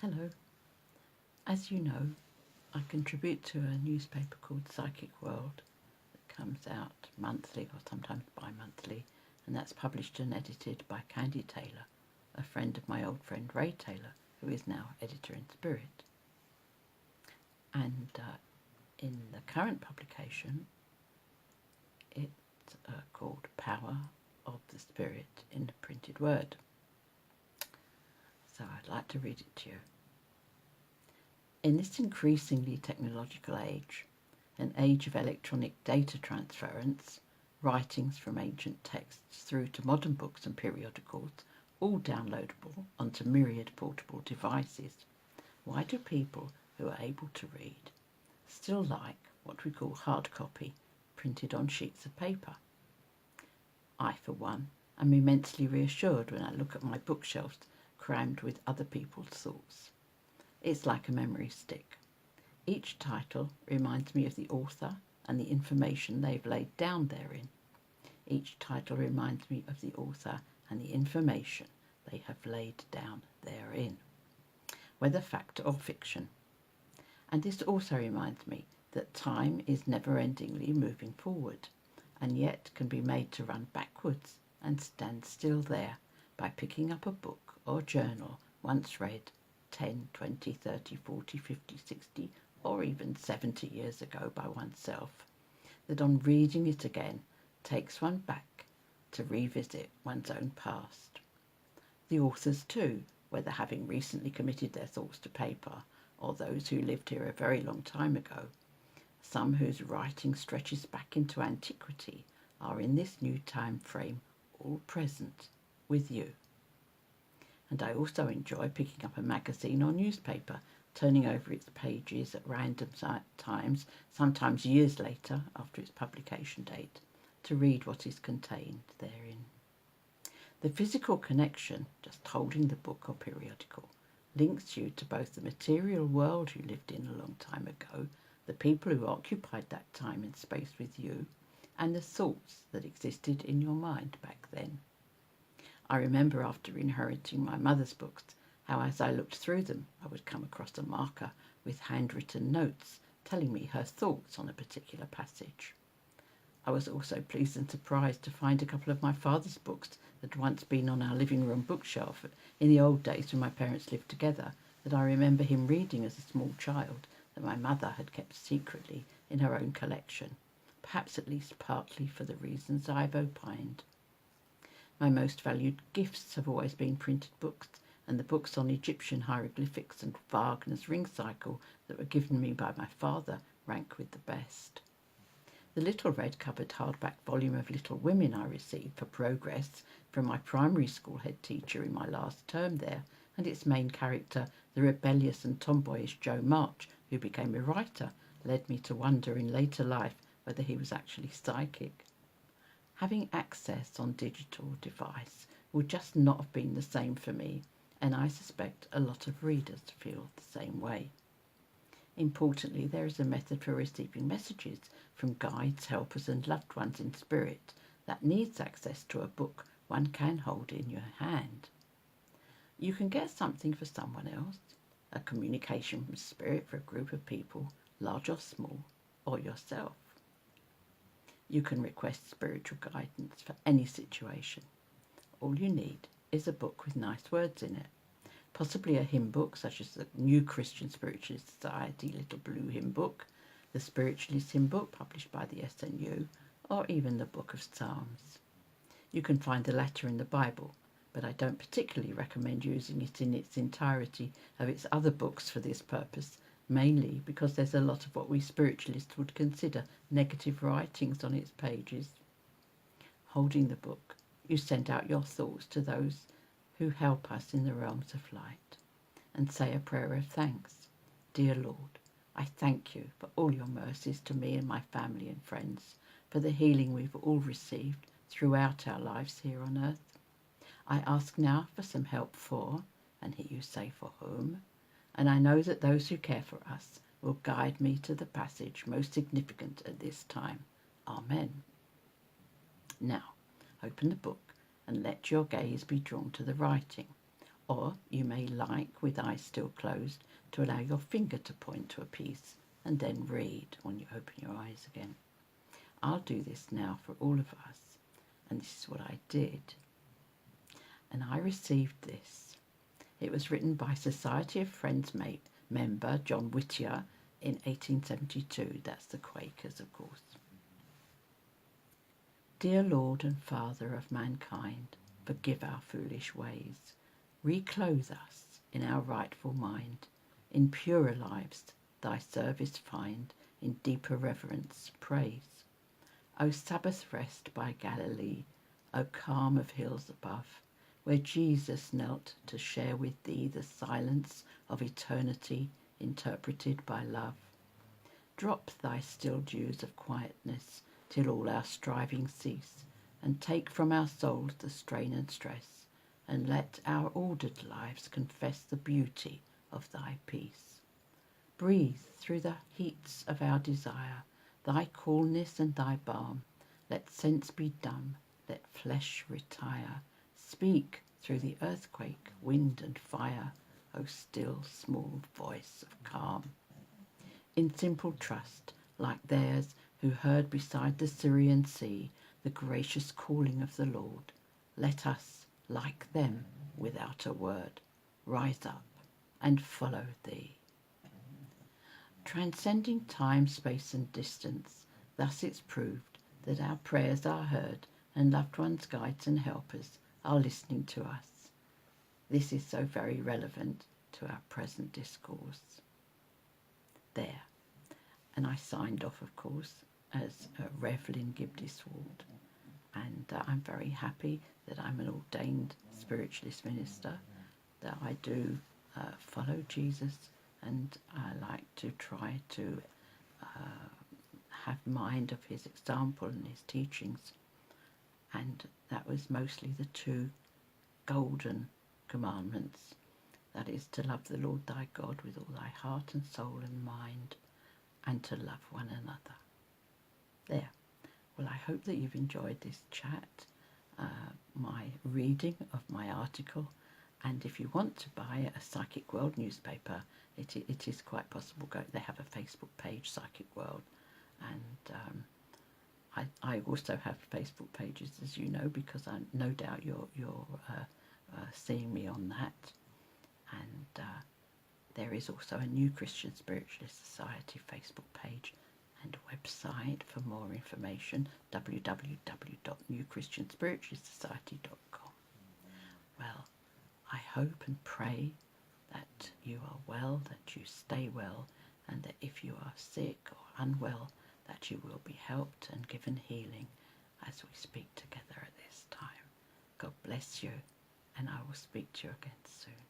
Hello. As you know, I contribute to a newspaper called Psychic World that comes out monthly or sometimes bi-monthly, and that's published and edited by Candy Taylor, a friend of my old friend Ray Taylor, who is now editor in Spirit. And in the current publication, it's called Power of the Spirit in the Printed Word. So I'd like to read it to you. In this increasingly technological age, an age of electronic data transference, writings from ancient texts through to modern books and periodicals, all downloadable onto myriad portable devices, why do people who are able to read still like what we call hard copy, printed on sheets of paper? I, for one, am immensely reassured when I look at my bookshelves crammed with other people's thoughts. It's like a memory stick. Each title reminds me of the author and the information they've laid down therein. Each title reminds me of the author and the information they have laid down therein, whether fact or fiction. And this also reminds me that time is never-endingly moving forward, and yet can be made to run backwards and stand still there by picking up a book or journal once read 10, 20, 30, 40, 50, 60, or even 70 years ago by oneself, that on reading it again takes one back to revisit one's own past. The authors too, whether having recently committed their thoughts to paper, or those who lived here a very long time ago, some whose writing stretches back into antiquity, are in this new time frame all present with you. And I also enjoy picking up a magazine or newspaper, turning over its pages at random times, sometimes years later after its publication date, to read what is contained therein. The physical connection, just holding the book or periodical, links you to both the material world you lived in a long time ago, the people who occupied that time and space with you, and the thoughts that existed in your mind back then. I remember after inheriting my mother's books, how as I looked through them, I would come across a marker with handwritten notes telling me her thoughts on a particular passage. I was also pleased and surprised to find a couple of my father's books that had once been on our living room bookshelf in the old days when my parents lived together, that I remember him reading as a small child, that my mother had kept secretly in her own collection, perhaps at least partly for the reasons I've opined. My most valued gifts have always been printed books, and the books on Egyptian hieroglyphics and Wagner's Ring Cycle that were given me by my father rank with the best. The little red-covered hardback volume of Little Women I received for progress from my primary school head teacher in my last term there, and its main character, the rebellious and tomboyish Joe March, who became a writer, led me to wonder in later life whether he was actually psychic. Having access on digital device would just not have been the same for me, and I suspect a lot of readers feel the same way. Importantly, there is a method for receiving messages from guides, helpers and loved ones in spirit that needs access to a book one can hold in your hand. You can get something for someone else, a communication from spirit for a group of people, large or small, or yourself. You can request spiritual guidance for any situation. All you need is a book with nice words in it. Possibly a hymn book such as the New Christian Spiritualist Society Little Blue Hymn Book, the Spiritualist Hymn Book published by the SNU, or even the Book of Psalms. You can find the latter in the Bible, but I don't particularly recommend using it in its entirety of its other books for this purpose, mainly because there's a lot of what we spiritualists would consider negative writings on its pages. Holding the book, you send out your thoughts to those who help us in the realms of light, and say a prayer of thanks. Dear Lord, I thank you for all your mercies to me and my family and friends, for the healing we've all received throughout our lives here on earth. I ask now for some help for, and here you say for whom, and I know that those who care for us will guide me to the passage most significant at this time. Amen. Now, open the book and let your gaze be drawn to the writing, Or you may like, with eyes still closed, to allow your finger to point to a piece and then read when you open your eyes again. I'll do this now for all of us, and this is what I did. And I received this. It was written by Society of Friends member John Whittier in 1872. That's the Quakers, of course. Dear Lord and Father of mankind, forgive our foolish ways. Reclothe us in our rightful mind. In purer lives thy service find, in deeper reverence praise. O Sabbath rest by Galilee, O calm of hills above, where Jesus knelt to share with thee the silence of eternity interpreted by love. Drop thy still dews of quietness till all our striving cease, and take from our souls the strain and stress, and let our ordered lives confess the beauty of thy peace. Breathe through the heats of our desire thy coolness and thy balm. Let sense be dumb, let flesh retire. Speak through the earthquake, wind and fire, O still small voice of calm. In simple trust, like theirs who heard beside the Syrian sea the gracious calling of the Lord, let us, like them, without a word, rise up and follow thee. Transcending time, space and distance, thus it's proved that our prayers are heard and loved ones, guides and helpers are listening to us. This is so very relevant to our present discourse. There. And I signed off, of course, as Rev Lyn Gibb-de, and I'm very happy that I'm an ordained spiritualist minister, that I do follow Jesus, and I like to try to have mind of his example and his teachings. And that was mostly the two golden commandments, that is, to love the Lord thy God with all thy heart and soul and mind, and to love one another. There. Well, I hope that you've enjoyed this chat, my reading of my article, and if you want to buy a Psychic World newspaper, it is quite possible. They have a Facebook page, Psychic World, and I also have Facebook pages, as you know, because I no doubt you're seeing me on that, and there is also a New Christian Spiritualist Society Facebook page and website for more information, www.newchristianspiritualistsociety.com. Well, I hope and pray that you are well, that you stay well, and that if you are sick or unwell, that you will be helped and given healing as we speak together at this time. God bless you, and I will speak to you again soon.